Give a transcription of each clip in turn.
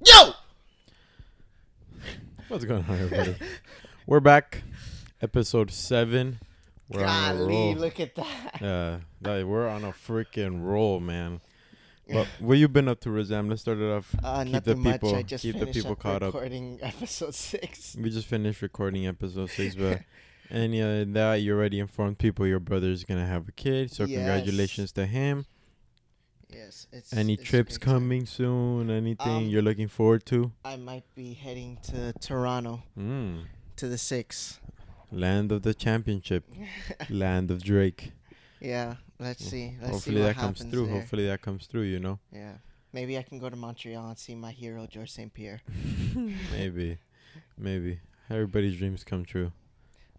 Yo! What's going on, everybody? We're back. Episode 7. We're on a Golly, roll. look at that. We're on a freaking roll, man. But what you been up to, Rizam? Let's start it off. Nothing much. I just keep the finished people up caught up. recording episode 6. We just finished recording episode 6, but any other than that, you already informed people your brother's gonna have a kid. So Yes. congratulations to him. Yes. Any it's trips big time. coming soon? Anything Um, you're looking forward to? I might be heading to Toronto to the 6. Land of the championship. Land of Drake. Yeah. Let's see. Let's Hopefully see what that comes happens through. there. Hopefully that comes through, you know? Yeah. Maybe I can go to Montreal and see my hero, George St. Pierre. Maybe. Everybody's dreams come true.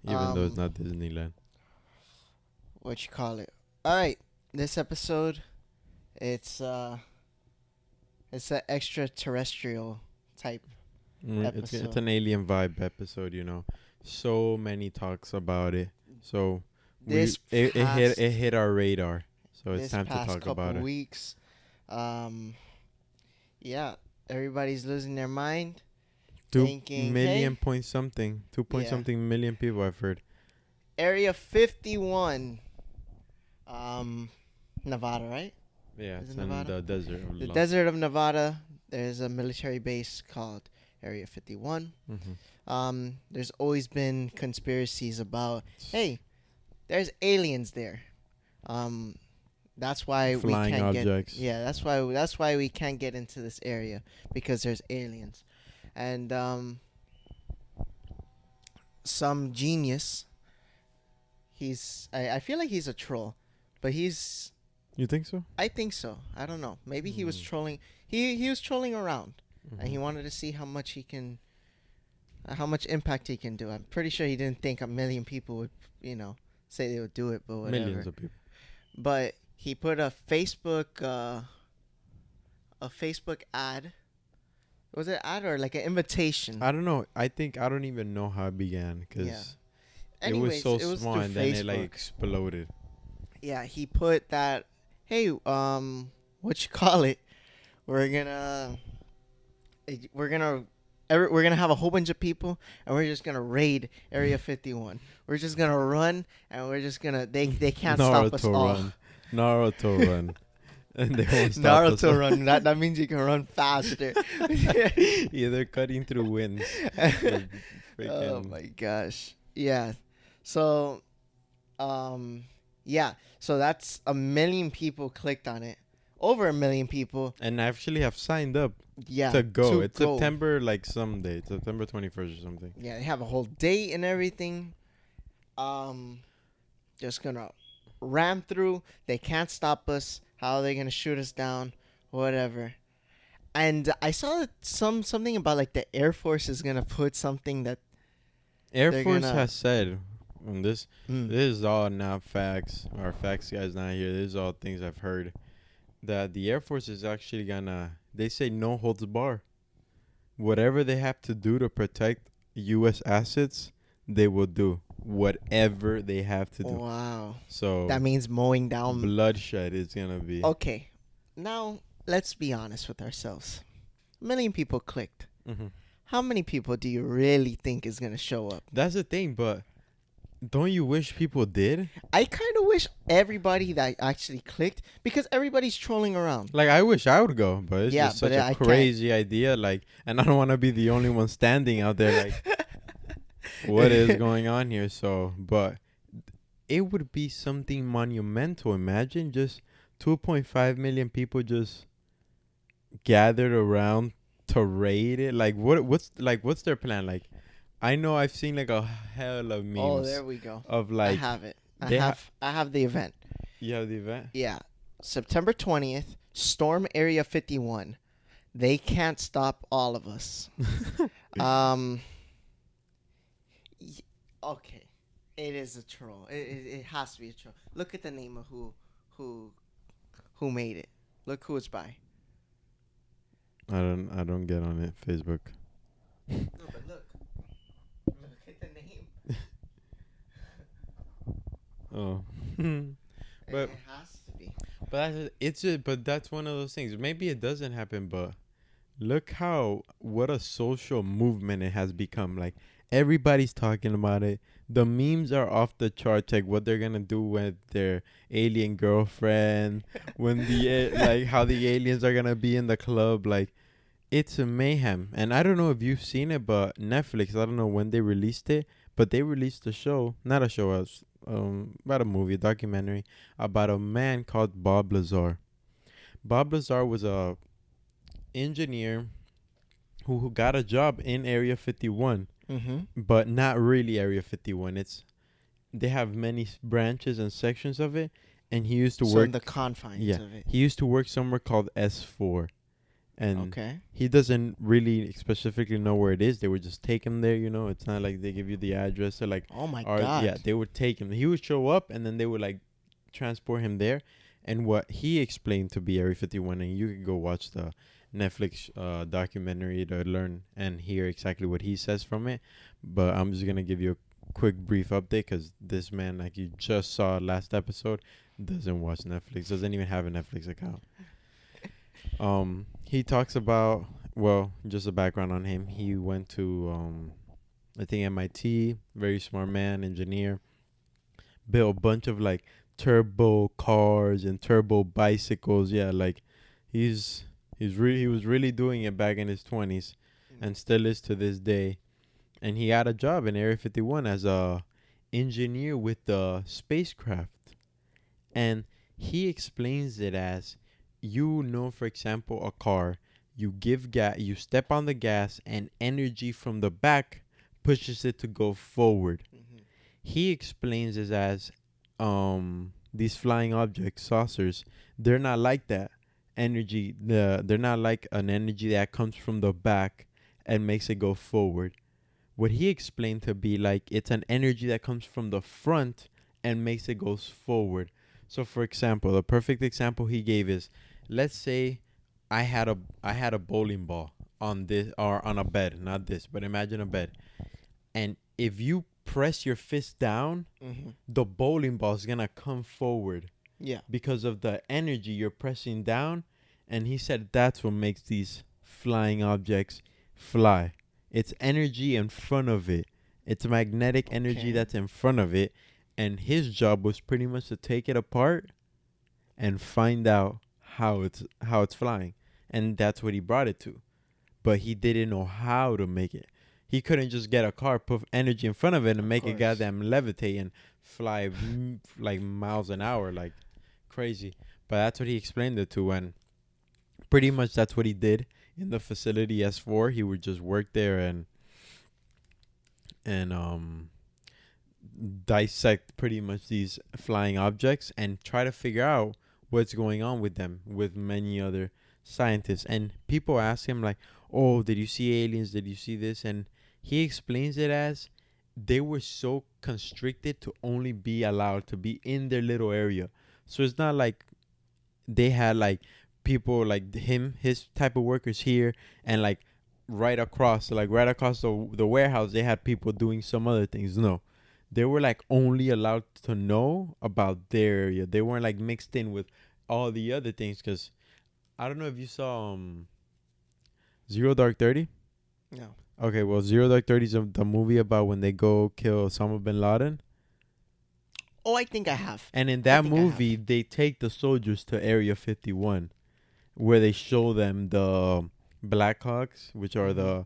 Even though it's not Disneyland. What you call it? All right. This episode, it's an extraterrestrial type. It's Episode. an alien vibe episode, you know. So many talks about it. So it hit our radar. So it's this time to past talk couple about it. weeks, yeah, everybody's losing their mind. 2 thinking, million hey, point something. 2 point Yeah. something million people I've heard. Area 51, Nevada, right? Yeah, Is it's it in Nevada? the desert. Of The Las- desert of Nevada. There's a military base called Area 51. Mhm. There's always been conspiracies about, hey, there's aliens there. That's why Flying we can't objects. get. Yeah, that's why we can't get into this area, because there's aliens, and some genius. I feel like he's a troll, but he's. You think so? I think so. I don't know. Maybe he was Hmm. trolling. He was trolling around, and he Mhm. wanted to see how much he can. How much impact he can do. I'm pretty sure he didn't think a million people would, say they would do it, but whatever. Millions of people. But he put a Facebook ad. Was it ad or like an invitation? I don't know. I don't even know how it began because Yeah. it was Anyways, so it was small through and then it like Facebook. exploded. Yeah, he put that. Hey, what you call it? We're gonna have a whole bunch of people, and we're just gonna raid Area 51. We're just gonna run, and we're just gonna they can't stop us all. Run. Naruto run. And they won't stop us. Naruto run. That means you can run faster. Yeah, they're cutting through winds. Oh my gosh. Yeah. So, yeah. So that's 1 million people clicked on it. Over 1 million people. And actually have signed up Yeah. to go. It's go. September like some day. September 21st or something. Yeah, they have a whole date and everything. Just gonna ram through. They can't stop us. How are they gonna shoot us down? Whatever. And I saw something about like the Air Force is gonna put something that Air They're Force gonna- has said on this. This is all not facts. Our facts guy's not here. This is all things I've heard. That the Air Force is actually gonna. They say no holds bar. Whatever they have to do to protect U.S. assets, they will do. Whatever they have to do. Wow. So That means mowing down. bloodshed is gonna be. Okay. Now let's be honest with ourselves. 1 million people clicked. Hmm. How many people do you really think is gonna show up? That's the thing, but don't you wish people did? I kind of wish everybody that actually clicked, because everybody's trolling around. Like, I wish I would go, but it's Yeah, just such but a I can't. crazy idea. Like, and I don't want to be the only one standing out there. Like, what is going on here? So, but it would be something monumental. Imagine just 2.5 million people just gathered around to raid it. Like, what's their plan? Like, I know I've seen like a hell of memes. Oh, there we go. Of I like, have it. they I have the event. you have the event. Yeah. September 20th, storm Area 51. They can't stop all of us. Okay. It is a troll. It has to be a troll. Look at the name of who made it. Look who it's by. I don't get on it. Facebook. No, but look. Look at the name. Oh. But it has to be. but that's one of those things. Maybe it doesn't happen, but look how what a social movement it has become. Like everybody's talking about it. The memes are off the charts. Like what they're gonna do with their alien girlfriend, when like how the aliens are gonna be in the club. Like it's a mayhem. And I don't know if you've seen it, but Netflix. I don't know when they released it, but they released a show, not a show, about a movie, a documentary about a man called Bob Lazar. Bob Lazar was a engineer who got a job in Area 51, Mm-hmm. but not really Area 51. It's they have many branches and sections of it, and he used to So in work. the confines Yeah, of it. he used to work somewhere called S4, and Okay. he doesn't really specifically know where it is. They would just take him there. It's not like they give you the address or like, Oh my or God. yeah, they would take him. He would show up, and then they would like transport him there. And what he explained to be Area 51, and you can go watch the Netflix documentary to learn and hear exactly what he says from it. But I'm just gonna give you a quick brief update because this man, like you just saw last episode, doesn't watch Netflix, doesn't even have a Netflix account. He talks about, well, just a background on him. He went to I think MIT, very smart man, engineer, built a bunch of like turbo cars and turbo bicycles. Yeah, like he was really doing it back in his 20s and still is to this day. And he had a job in Area 51 as a engineer with the spacecraft. And he explains it as, for example, a car, you give gas, you step on the gas, and energy from the back pushes it to go forward. Mm-hmm. He explains it as these flying objects, saucers, they're not like that. They're not like an energy that comes from the back and makes it go forward. What he explained to be like, it's an energy that comes from the front and makes it goes forward. So for example, the perfect example he gave is, let's say I had a bowling ball on this, or on a bed, not this, but imagine a bed. And if you press your fist down, Mm-hmm. the bowling ball is gonna come forward Yeah. because of the energy you're pressing down. And he said that's what makes these flying objects fly. It's energy in front of it. It's magnetic energy Okay. that's in front of it. And his job was pretty much to take it apart and find out how it's flying. And that's what he brought it to. But he didn't know how to make it. He couldn't just get a car, put energy in front of it, and Of make it course. goddamn levitate and fly like miles an hour, like crazy. But that's what he explained it to, and pretty much that's what he did in the facility S4. He would just work there and dissect pretty much these flying objects and try to figure out what's going on with them with many other scientists. And people ask him like, oh, did you see aliens, did you see this? And he explains it as, they were so constricted to only be allowed to be in their little area. So it's not like they had like people like his type of workers here, and like right across the warehouse they had people doing some other things. No, they were like only allowed to know about their area. They weren't like mixed in with all the other things. Because I don't know if you saw Zero Dark 30. No. Okay, well, Zero Dark 30 is the movie about when they go kill Osama bin Laden. Oh, I think I have. And in I that think I have. movie, they take the soldiers to Area 51, where they show them the Blackhawks, which are the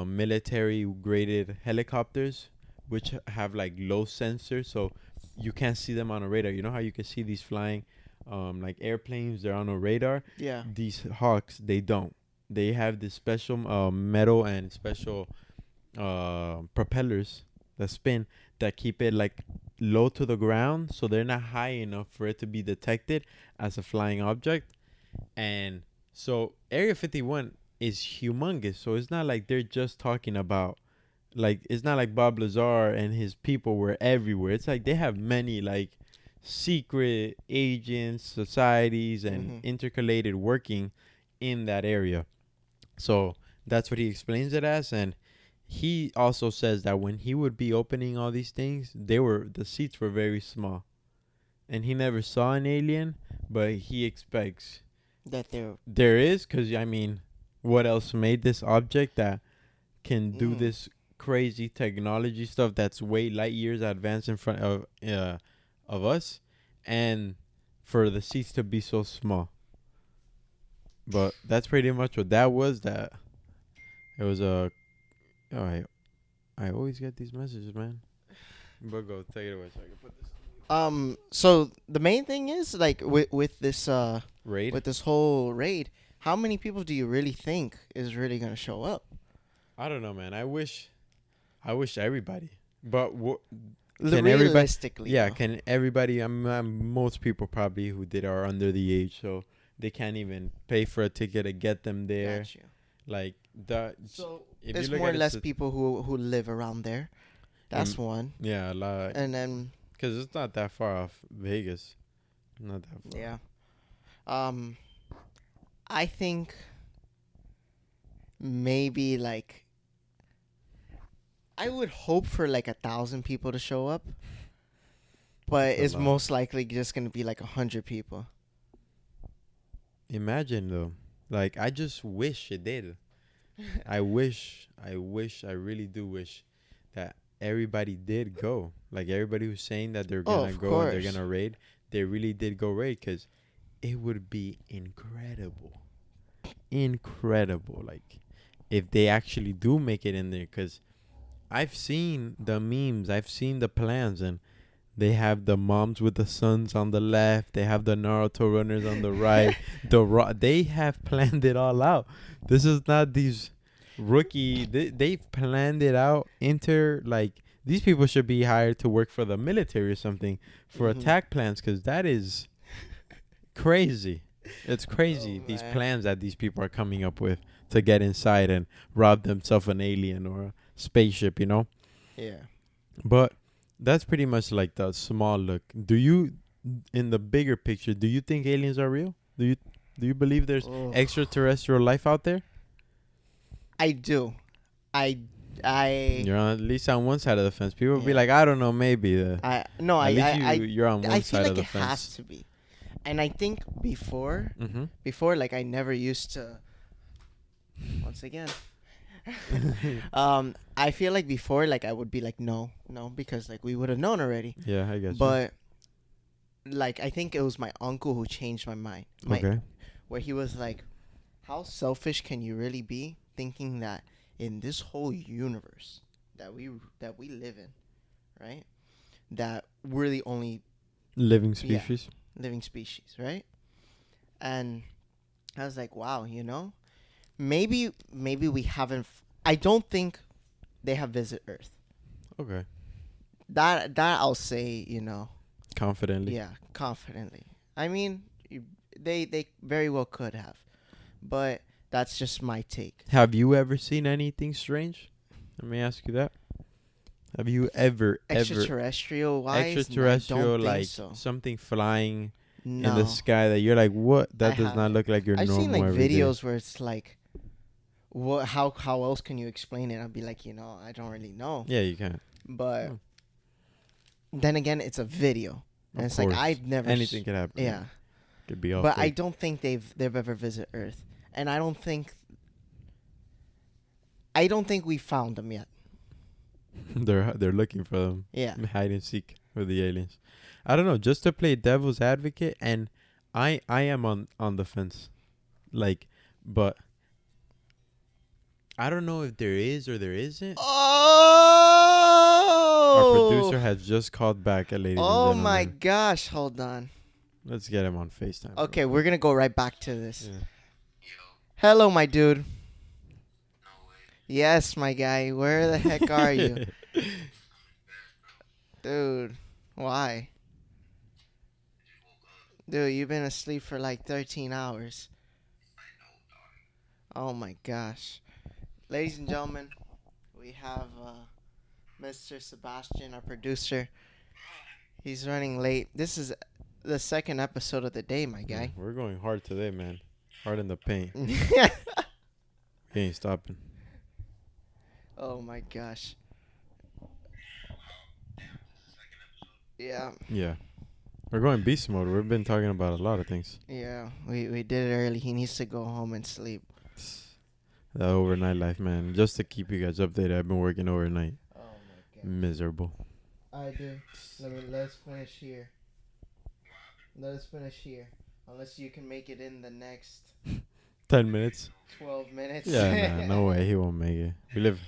military graded helicopters, which have like low sensors, so you can't see them on a radar. You know how you can see these flying like airplanes, they're on a radar? Yeah. These Hawks, they don't. They have this special metal and special propellers that spin, that keep it like low to the ground, so they're not high enough for it to be detected as a flying object. And so Area 51 is humongous. So it's not like they're just talking about, like, it's not like Bob Lazar and his people were everywhere. It's like they have many like secret agents, societies, and intercalated working in that area. So that's what he explains it as. And he also says that when he would be opening all these things, the seats were very small, and he never saw an alien, but he expects That they're there is, because I mean, what else made this object that can do Mm. this crazy technology stuff that's way light years advanced in front of us, and for the seats to be so small. But that's pretty much what that was. That it was a. Oh, I always get these messages, man. But go take it away so I can put this So the main thing is like with this raid. with this whole raid, how many people do you really think is really gonna show up? I don't know, man. I wish everybody. But can everybody? Realistically, Yeah, though. can everybody? Most people probably who did are under the age, so they can't even pay for a ticket to get them there. Got you. Like that. So If there's you look more or at it, less people who live around there. That's one. yeah, a lot. And then Because it's not that far off Vegas. Not that far. yeah, I think maybe like I would hope for like 1,000 people to show up, but That's a it's lot. most likely just gonna be like 100 people. Imagine though. Like I just wish it did. I really do wish that everybody did go. Like everybody who's saying that they're gonna of go and they're course. gonna raid, they really did go raid because it would be incredible. Incredible. Like if they actually do make it in there, because I've seen the memes, I've seen the plans, and they have the moms with the sons on the left. They have the Naruto runners on the right. They have planned it all out. This is not these rookie. They've planned it out. Like these people should be hired to work for the military or something for Mhm. attack plans, because that is crazy. It's crazy, Oh, these man. plans that these people are coming up with to get inside and rob themselves an alien or a spaceship, you know? Yeah. But that's pretty much like the small look. Do you, in the bigger picture, do you think aliens are real? Do you believe there's Oh. extraterrestrial life out there? I do. I You're on, at least on one side of the fence. People be Yeah. like, I don't know, maybe. no, At least you're on one I feel side like of the it fence. has to be. And I think before Mm-hmm. like I never used to once again I feel like before like I would be like no because like we would have known already. Yeah, I guess. But like I think it was my uncle who changed my mind. Okay. Where he was like, how selfish can you really be thinking that in this whole universe that we live in, right? That we're the only Living Yeah. species. living species, right? And I was like, wow, maybe we haven't. I don't think they have visited Earth. Okay. That I'll say, Confidently. yeah, confidently. I mean, they very well could have, but that's just my take. Have you ever seen anything strange? Let me ask you that. Have you ever Extraterrestrial wise, extraterrestrial, I don't think like so. something flying No. in the sky that you're like, what? That I does not haven't. look like your I've normal seen like everyday. videos where it's like, what? How else can you explain it? I'd be like, I don't really know. Yeah, you can. But Hmm. then again, it's a video, and Of it's course. like I've never. Anything could happen. Yeah, Could be off. but I don't think they've ever visited Earth, and I don't think we found them yet. they're looking for them. Yeah. Hide and seek with the aliens. I don't know. Just to play devil's advocate, and I am on the fence, like, but I don't know if there is or there isn't. Oh. Our producer has just called back, ladies and Oh gentlemen. my gosh! Hold on. Let's get him on FaceTime. Okay, we're gonna go right back to this. Yeah. Hello, my dude. Yes, my guy. Where the heck are you, dude? Why? Dude, you've been asleep for like 13 hours. Oh my gosh. Ladies and gentlemen, we have Mr. Sebastian, our producer. He's running late. This is the second episode of the day, my guy. We're going hard today, man. Hard in the paint. We ain't stopping. Oh my gosh. Yeah, Yeah. We're going beast mode. We've been talking about a lot of things. yeah. We did it early. He needs to go home and sleep. The overnight life, man. Just to keep you guys updated, I've been working overnight. Oh my god. Miserable. I do. Let's finish here. Let us finish here. Unless you can make it in the next 10 minutes. 12 minutes. Yeah, nah, no way. He won't make it. We live.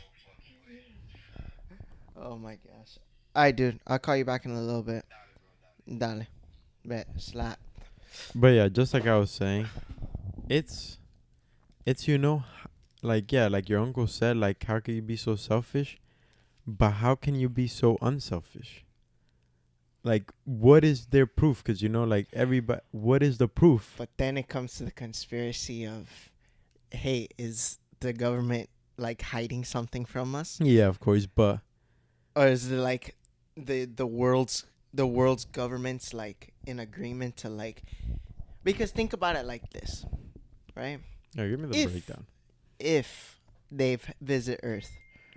Oh my gosh. Alright, dude. I'll call you back in a little bit. Dale. Bet. Slap. But yeah, just like I was saying, it's like, yeah, like your uncle said, like, how can you be so selfish? But how can you be so unselfish? Like, what is their proof? Because, like, everybody, what is the proof? But then it comes to the conspiracy of, hey, is the government like hiding something from us? Yeah, of course, but Or is it like the world's governments like in agreement to like, because think about it like this, right? yeah, give me the breakdown. If they visit Earth,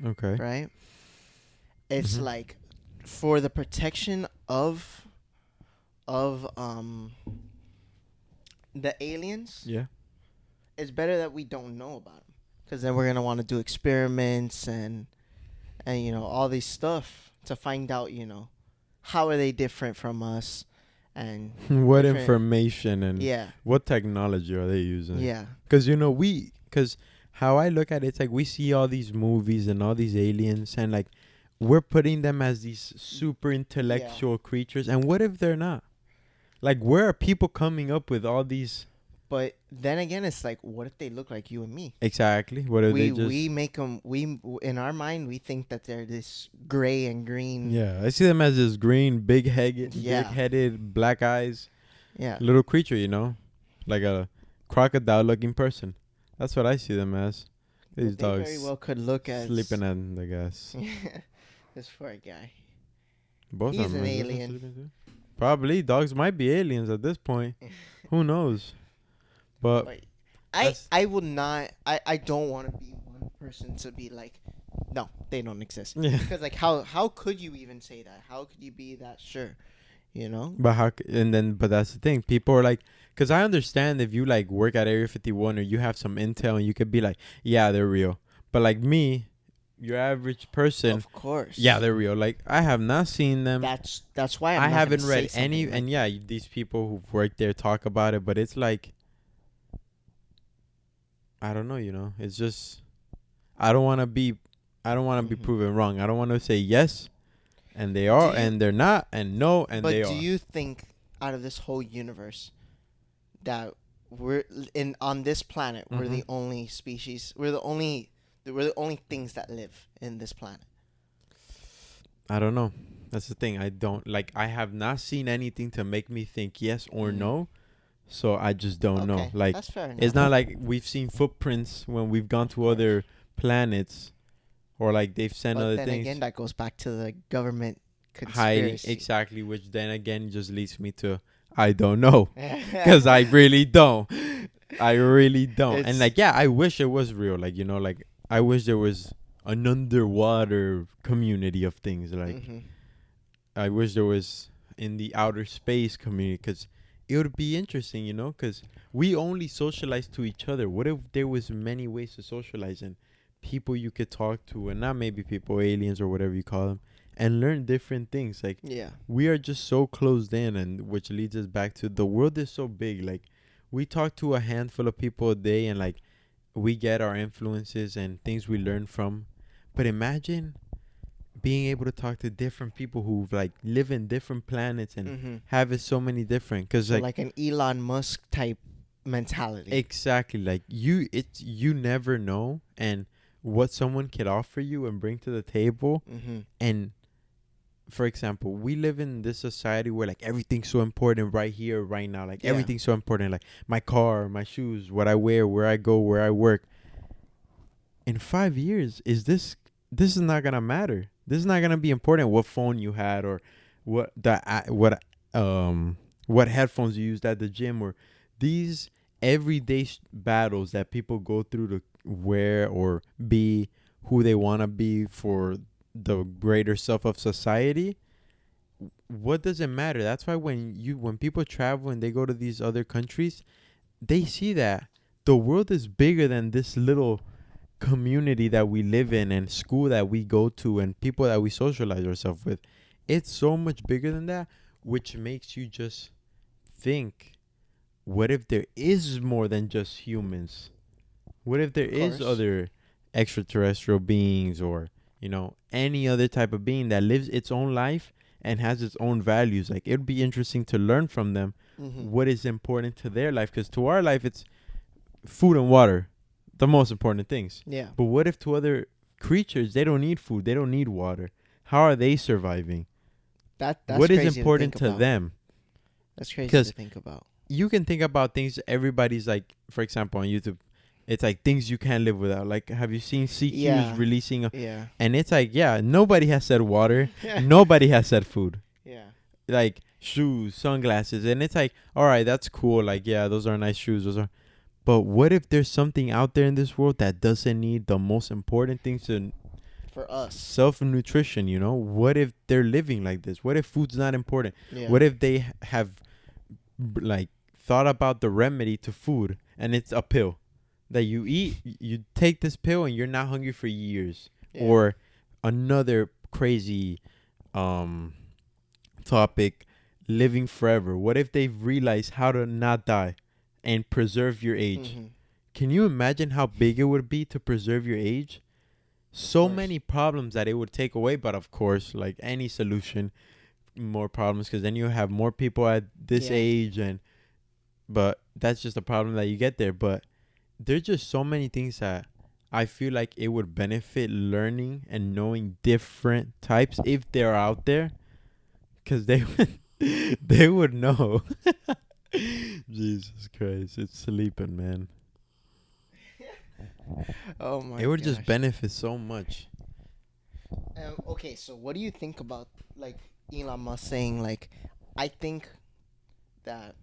Okay. right? It's Mhm. like for the protection of the aliens. Yeah. It's better that we don't know about them, because then we're gonna want to do experiments and all these stuff to find out how are they different from us, and What different- information and yeah what technology are they using? yeah Because, because how I look at it, it's like we see all these movies and all these aliens, and like we're putting them as these super intellectual creatures. And what if they're not? Like, where are people coming up with all these? But then again, it's like, what if they look like you and me? Exactly. What if they just? We make them, in our mind we think that they're this gray and green. Yeah, I see them as this green, big-headed, Yeah. big-headed, black eyes, Yeah. little creature. Like a crocodile-looking person. That's what I see them as. These But they dogs very well could look as sleeping at the gas. this poor guy. Both He's of them. an is this one alien. sleeping too? Probably dogs might be aliens at this point. Who knows? But But that's- I would not. I don't want to be one person to be like, no, they don't exist. yeah. Because like how could you even say that? How could you be that sure? But but that's the thing. People are like, because I understand if you like work at Area 51 or you have some intel and you could be like, yeah, they're real. But like me, your average person, Of course. yeah, they're real. Like, I have not seen them. That's why I'm I not haven't gonna read say any, something and yeah, these people who've worked there talk about it, but it's like, I don't know, it's just, I don't want to be Mhm. proven wrong. I don't want to say yes, and they are, you- and they're not, and no, and but they do are. you think out of this whole universe that we're on this planet, we're the Mhm. only species, we're the only things that live in this planet? I don't know. That's the thing. I have not seen anything to make me think yes or Mhm. no. So I just don't know. Okay, Like, that's fair enough. it's not like we've seen footprints when we've gone to other planets, or like they've sent But other then things again, that goes back to the government hiding. conspiracy. Exactly, which then again just leads me to I don't know, because I really don't. I really don't. And It's- like, yeah, I wish it was real. Like, like I wish there was an underwater community of things. Like, Mhm. I wish there was in the outer space community, because it would be interesting, because we only socialize to each other. What if there was many ways to socialize and people you could talk to, and not maybe people, aliens or whatever you call them, and learn different things? Like, Yeah. we are just so closed in, and which leads us back to the world is so big. Like, we talk to a handful of people a day, and like we get our influences and things we learn from. But imagine being able to talk to different people who like live in different planets and Mm-hmm. have it so many different, because So like, like an Elon Musk type mentality. exactly, like you never know, and what someone can offer you and bring to the table. Mm-hmm. And for example, we live in this society where like everything's so important right here, right now. Like, Yeah. everything's so important, like my car, my shoes, what I wear, where I go, where I work. In 5 years, this is not gonna matter. This is not gonna be important. What phone you had, or what headphones you used at the gym, or these everyday battles that people go through to wear or be who they want to be for the greater self of society. What does it matter? That's why when people travel and they go to these other countries, they see that the world is bigger than this little community that we live in and school that we go to and people that we socialize ourselves with. It's so much bigger than that, which makes you just think, what if there is more than just humans? What if there Of is course. other extraterrestrial beings, or, any other type of being that lives its own life and has its own values? Like, it'd be interesting to learn from them Mm-hmm. what is important to their life, because to our life it's food and water, the most important things. Yeah. But what if to other creatures, they don't need food, they don't need water? How are they surviving? That's What is crazy important to to think about. them? That's crazy 'Cause to think about. You can think about things, everybody's like, for example, on YouTube, it's like things you can't live without. Like, have you seen CQ's Yeah. releasing Yeah. and it's like, yeah, nobody has said water, Yeah. nobody has said food, Yeah. like shoes, sunglasses, and it's like, all right, that's cool, like, yeah, those are nice shoes, those are. But what if there's something out there in this world that doesn't need the most important things to For us. self-nutrition? What if they're living like this? What if food's not important? Yeah. What if they have like thought about the remedy to food, and it's a pill that you eat, you take this pill and you're not hungry for years? Yeah. Or another crazy topic, living forever. What if they've realized how to not die and preserve your age? Mhm. Can you imagine how big it would be to preserve your age? So course. many problems that it would take away, but of course, like any solution, more problems, because then you have more people at this Yeah. age, but that's just a problem that you get there. But there's just so many things that I feel like it would benefit learning and knowing different types if they're out there, because they they would know. Jesus Christ, it's sleeping, man. Oh my. It would just gosh. benefit so much. Okay, so what do you think about like Elon Musk saying like, I think that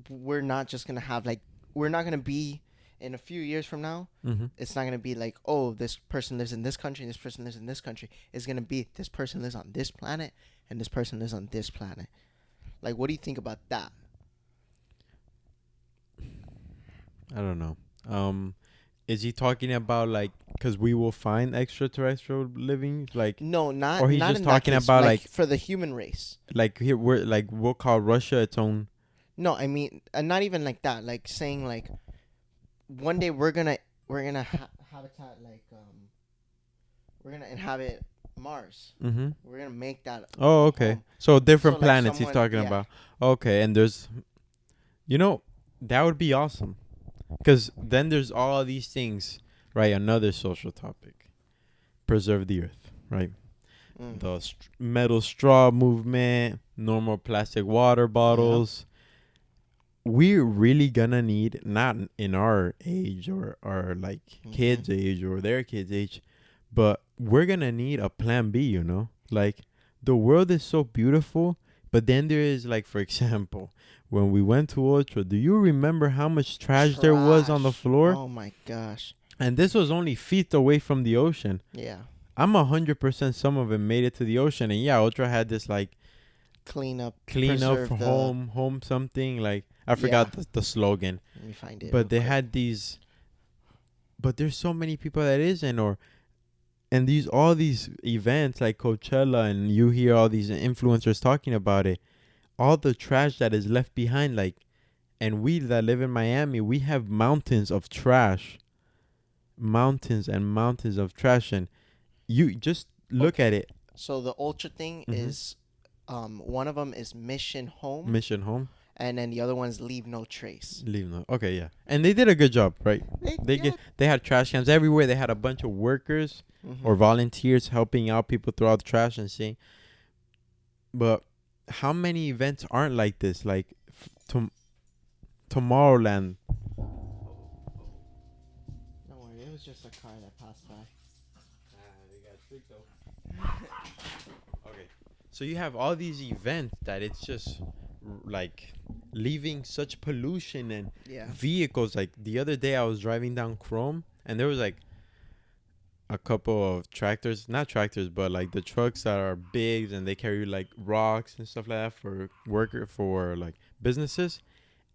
we're not just gonna have like, we're not gonna be in a few years from now. Mm-hmm. It's not gonna be like, oh, this person lives in this country, this person lives in this country. It's gonna be this person lives on this planet and this person lives on this planet. Like, what do you think about that? I don't know. Is he talking about like, because we will find extraterrestrial living, like, No, not or he's not just in talking that case, about like for the human race. here we're like, we'll call Russia its own. No, I mean, not even like that. Like saying like, one day we're gonna habitat like we're gonna inhabit Mars. Mm-hmm. We're gonna make that. Oh, okay. home. So different So, like, planets he's someone- talking yeah. about. Okay, and there's, that would be awesome, because then there's all these things, right? Another social topic: preserve the earth, right? Mm. The metal straw movement, normal plastic water bottles. We're really gonna need, not in our age or our like kids' age or their kids' age, but we're gonna need a plan B, Like, the world is so beautiful, but then there is, like, for example, when we went to Ultra, do you remember how much trash there was on the Trash. floor? Oh my gosh. And this was only feet away from the ocean. Yeah. I'm 100% some of it made it to the ocean, and yeah, Ultra had this like Clean up. clean up preserve for the- home something, like I forgot the slogan, Let me find it. but real they quick. had these. But there's so many people that isn't, and all these events like Coachella, and you hear all these influencers talking about it, all the trash that is left behind, like, and we that live in Miami, we have mountains of trash, mountains and mountains of trash, and you just look at it. So the Ultra thing Mhm. is, one of them is Mission Home, Mission Home, and then the other one's Leave No Trace. leave no. Okay, yeah, and they did a good job, right? They had trash cans everywhere. They had a bunch of workers Mhm. or volunteers helping out people throw out the trash and seeing. But how many events aren't like this? Like Tomorrowland. Don't worry, it was just a car that passed by. Okay, so you have all these events that it's just like leaving such pollution and Yeah. vehicles. Like the other day, I was driving down Chrome, and there was like a couple of tractors, not tractors, but like the trucks that are big and they carry like rocks and stuff like that for like businesses.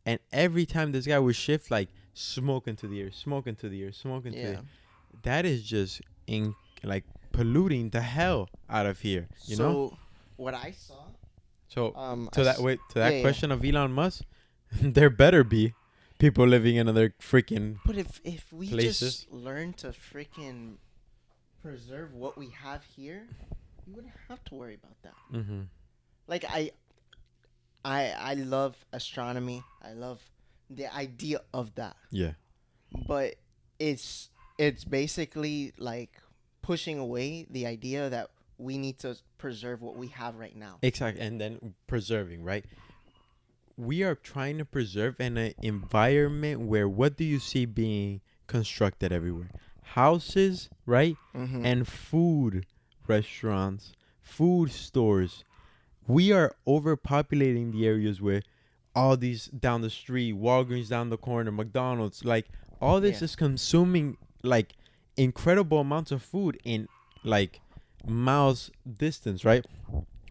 And every time this guy would shift, like smoke into the air, smoke into the air, smoke into the Yeah. air. that is just like polluting the hell out of here, you know? So what I saw, So I s- to that yeah. question of Elon Musk, there better be people living in other freaking But if we places. just learn to freaking preserve what we have here, we wouldn't have to worry about that. Mm-hmm. Like I love astronomy. I love the idea of that. Yeah. But it's basically like pushing away the idea that we need to preserve what we have right now. Exactly. And then preserving, right? We are trying to preserve an environment where what do you see being constructed everywhere? Houses, right? Mm-hmm. And food restaurants, food stores. We are overpopulating the areas where all these down the street, Walgreens down the corner, McDonald's, like all this is consuming like incredible amounts of food in like miles distance, right?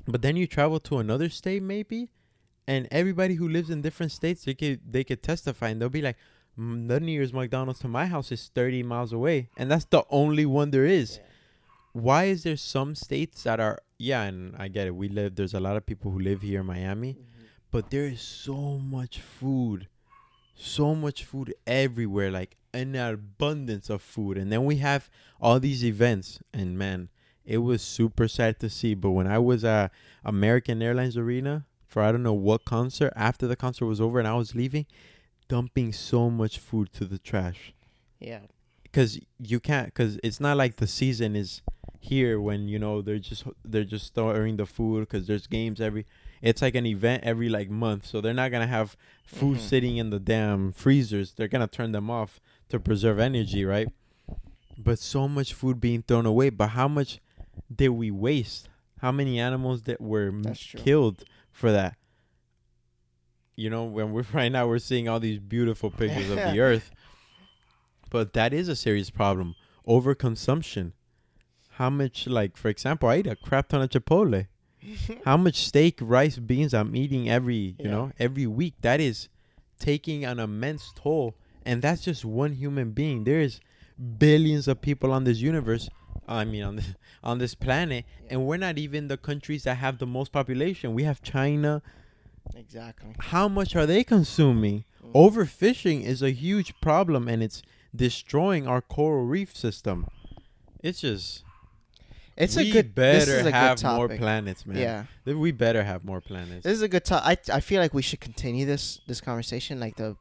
But then you travel to another state maybe, and everybody who lives in different states, they could testify, and they'll be like, the nearest McDonald's to my house is 30 miles away, and that's the only one there is. Yeah. Why is there some states that are, yeah, and I get it, there's a lot of people who live here in Miami, Mm-hmm. but there is so much food everywhere, like an abundance of food. And then we have all these events, and man, it was super sad to see. But when I was at American Airlines Arena for I don't know what concert, after the concert was over and I was leaving, dumping so much food to the trash. Yeah. Because you can't, because it's not like the season is here when, you know, they're just storing the food because there's games it's like an event every like month, so they're not gonna have food sitting in the damn freezers. They're gonna turn them off to preserve energy, right? But so much food being thrown away. But how much did we waste? How many animals that were killed for that? You know, when we're right now we're seeing all these beautiful pictures of the earth, but that is a serious problem. Overconsumption. How much, like, for example, I eat a crap ton of Chipotle. How much steak, rice, beans I'm eating every week. That is taking an immense toll. And that's just one human being. There's billions of people on this universe. I mean, on this planet. And we're not even the countries that have the most population. We have China. Exactly. How much are they consuming? Overfishing is a huge problem, and it's destroying our coral reef system. It's just... This we is a better good have more topic. planets, man. Yeah. We better have more planets. This is a good topic. I feel like we should continue this conversation, like the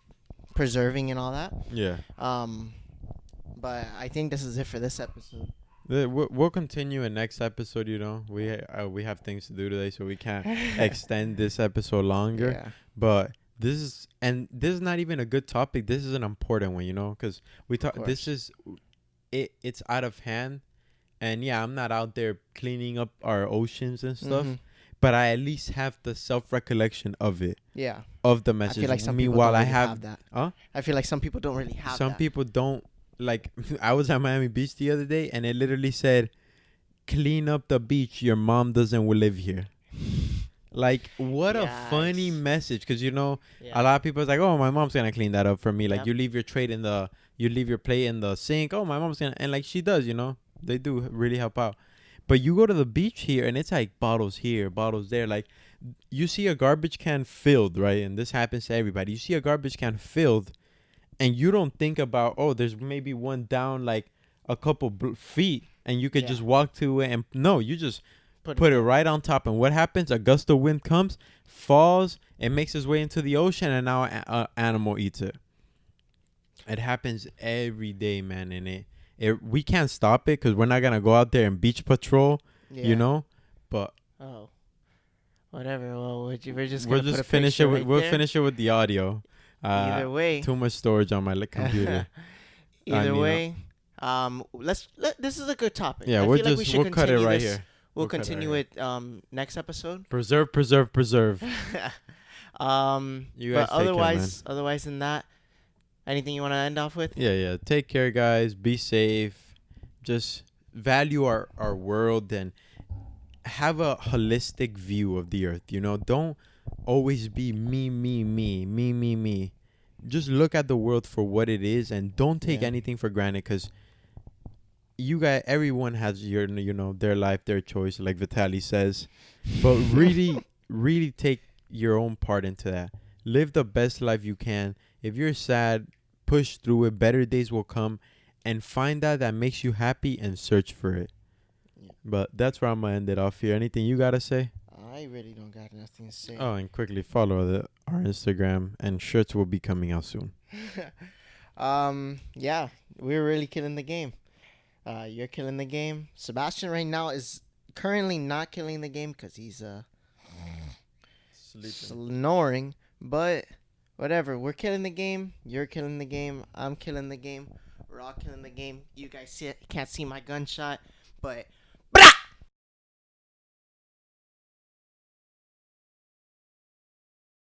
preserving and all that. Yeah. But I think this is it for this episode. We'll continue in next episode. You know, we have things to do today, so we can't extend this episode longer. Yeah. But this is not even a good topic. This is an important one, you know, because we talk. This is it's out of hand. And yeah, I'm not out there cleaning up our oceans and stuff, but I at least have the self-recollection of it. Yeah. Of the message. I feel like some people Meanwhile, don't really I have that. Huh? I feel like some people don't really have some that. people don't. Like, I was at Miami Beach the other day, and it literally said, "Clean up the beach. Your mom doesn't live here." Like, what a funny message. Because, you know, a lot of people is like, "Oh, my mom's going to clean that up for me." Like, you leave your plate in the sink. Oh, my mom's going to, and like she does, you know. They do really help out. But you go to the beach here and it's like bottles here, bottles there. Like, you see a garbage can filled, right? And this happens to everybody. You see a garbage can filled and you don't think about, oh, there's maybe one down like a couple feet and you could just walk to it. And no, you just put it right on top. And what happens? A gust of wind comes, falls, it makes its way into the ocean, and now an animal eats it. It happens every day, man. And we can't stop it because we're not gonna go out there and beach patrol, you know. But whatever. Well, we're just finish it. We'll finish it with the audio. Either way, too much storage on my computer. Either way, this is a good topic. Yeah, we'll cut it right here. We'll continue it next episode. Preserve. You guys, otherwise than that. Anything you want to end off with? Yeah. Take care, guys. Be safe. Just value our world and have a holistic view of the earth. You know, don't always be me. Just look at the world for what it is and don't take anything for granted, because everyone has their life, their choice, like Vitali says, but really, really take your own part into that. Live the best life you can. If you're sad, push through it. Better days will come, and find that makes you happy and search for it. Yeah. But that's where I'm gonna end it off here. Anything you gotta say? I really don't got nothing to say. Oh, and quickly follow our Instagram, and shirts will be coming out soon. Yeah, we're really killing the game. You're killing the game. Sebastian right now is currently not killing the game because he's snoring. But whatever, we're killing the game. You're killing the game. I'm killing the game. We're all killing the game. You guys can't see my gunshot, but